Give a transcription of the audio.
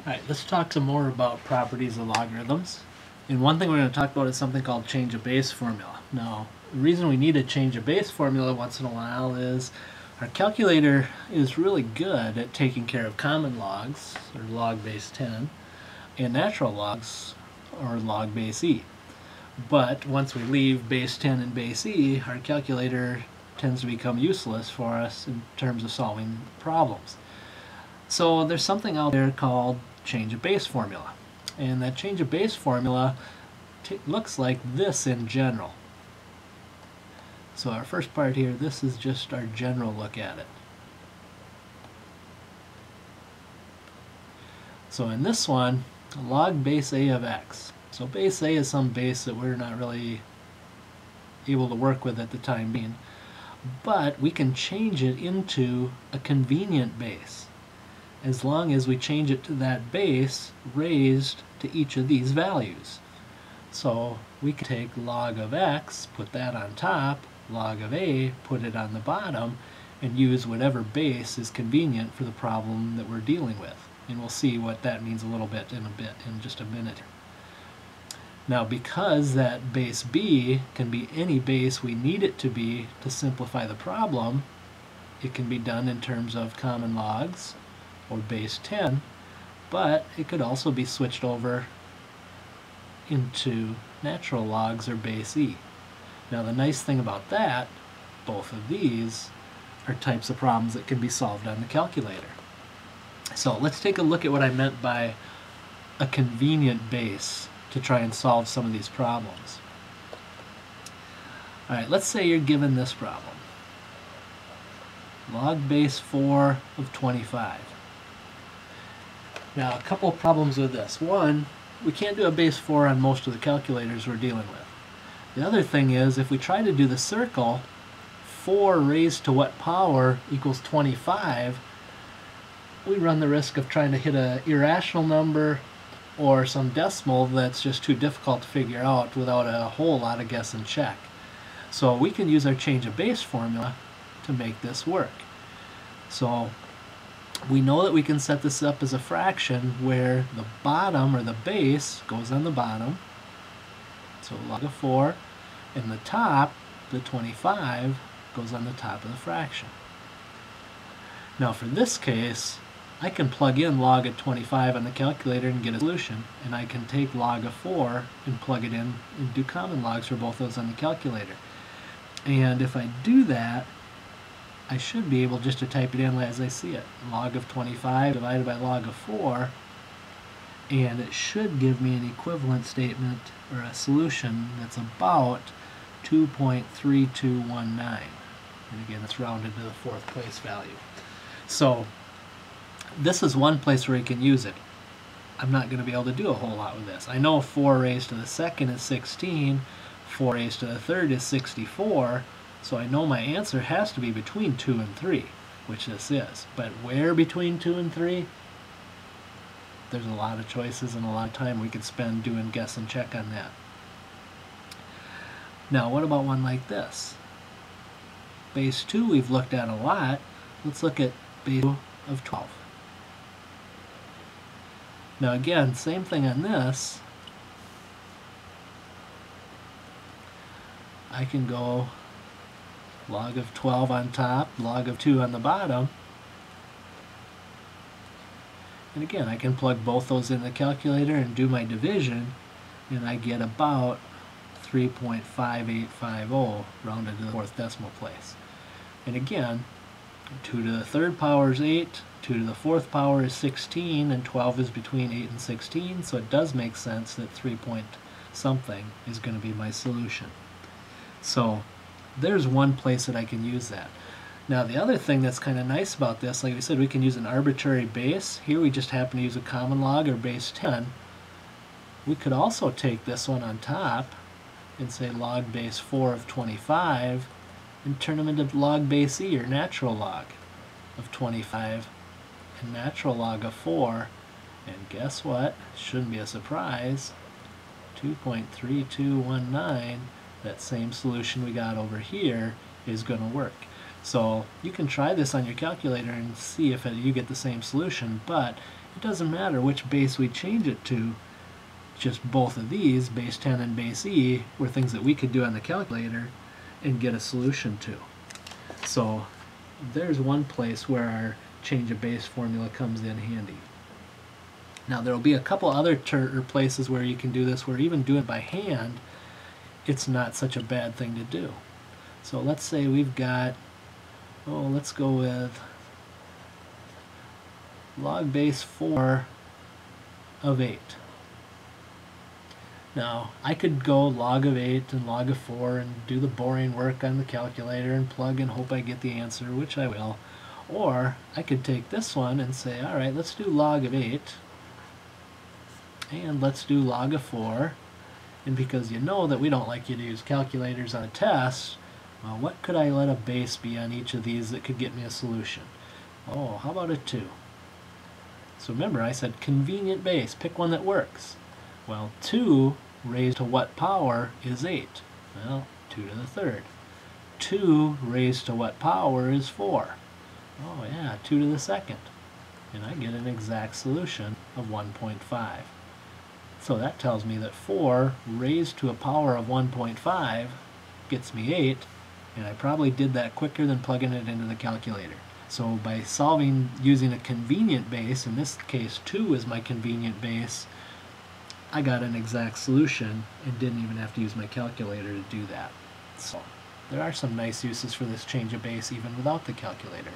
Alright, let's talk some more about properties of logarithms. And one thing we're going to talk about is something called change of base formula. Now, the reason we need to change a base formula once in a while is our calculator is really good at taking care of common logs, or log base 10, and natural logs, or log base e. But once we leave base 10 and base e, our calculator tends to become useless for us in terms of solving problems. So there's something out there called change of base formula. And that change of base formula looks like this in general. So our first part here, this is just our general look at it. So in this one, log base a of x. So base a is some base that we're not really able to work with at the time being. But we can change it into a convenient base, as long as we change it to that base raised to each of these values. So we can take log of x, put that on top, log of a, put it on the bottom, and use whatever base is convenient for the problem that we're dealing with. And we'll see what that means a little bit in just a minute. Now, because that base b can be any base we need it to be to simplify the problem, it can be done in terms of common logs or base 10, but it could also be switched over into natural logs or base e. Now, the nice thing about that, both of these are types of problems that can be solved on the calculator. So let's take a look at what I meant by a convenient base to try and solve some of these problems. Alright, let's say you're given this problem. Log base 4 of 25. Now, a couple of problems with this. One, we can't do a base 4 on most of the calculators we're dealing with. The other thing is, if we try to do the circle, 4 raised to what power equals 25, we run the risk of trying to hit an irrational number or some decimal that's just too difficult to figure out without a whole lot of guess and check. So we can use our change of base formula to make this work. So we know that we can set this up as a fraction where the bottom, or the base, goes on the bottom, so log of 4, and the top, the 25, goes on the top of the fraction. Now for this case, I can plug in log of 25 on the calculator and get a solution, and I can take log of 4 and plug it in and do common logs for both those on the calculator. And if I do that, I should be able just to type it in as I see it. Log of 25 divided by log of 4, and it should give me an equivalent statement or a solution that's about 2.3219. And again, it's rounded to the fourth place value. So this is one place where you can use it. I'm not going to be able to do a whole lot with this. I know 4 raised to the second is 16, 4 raised to the third is 64, so I know my answer has to be between 2 and 3, which this is. But where between 2 and 3? There's a lot of choices and a lot of time we could spend doing guess and check on that. Now, what about one like this? Base 2 we've looked at a lot. Let's look at base 2 of 12. Now again, same thing on this. I can go log of 12 on top, log of 2 on the bottom. And again, I can plug both those in the calculator and do my division, and I get about 3.5850 rounded to the fourth decimal place. And again, 2 to the third power is 8, 2 to the fourth power is 16, and 12 is between 8 and 16, so it does make sense that 3 point something is going to be my solution. So there's one place that I can use that. Now the other thing that's kind of nice about this, like we said, we can use an arbitrary base. Here we just happen to use a common log or base 10. We could also take this one on top and say log base 4 of 25 and turn them into log base e, or natural log of 25 and natural log of 4, and guess what? Shouldn't be a surprise. 2.3219, that same solution we got over here, is going to work. So you can try this on your calculator and see if you get the same solution, but it doesn't matter which base we change it to, just both of these, base 10 and base e, were things that we could do on the calculator and get a solution to. So there's one place where our change of base formula comes in handy. Now there will be a couple other places where you can do this, where even doing it by hand, it's not such a bad thing to do. So let's say we've got, let's go with log base 4 of 8. Now, I could go log of 8 and log of 4 and do the boring work on the calculator and plug and hope I get the answer, which I will. Or I could take this one and say, all right, let's do log of 8 and let's do log of 4. And because you know that we don't like you to use calculators on a test, well, what could I let a base be on each of these that could get me a solution? Oh, how about a 2? So remember, I said convenient base, pick one that works. Well, 2 raised to what power is 8? Well, 2 to the third. 2 raised to what power is 4? Oh yeah, 2 to the second. And I get an exact solution of 1.5. So that tells me that 4 raised to a power of 1.5 gets me 8, and I probably did that quicker than plugging it into the calculator. So by solving using a convenient base, in this case 2 is my convenient base, I got an exact solution and didn't even have to use my calculator to do that. So there are some nice uses for this change of base even without the calculator.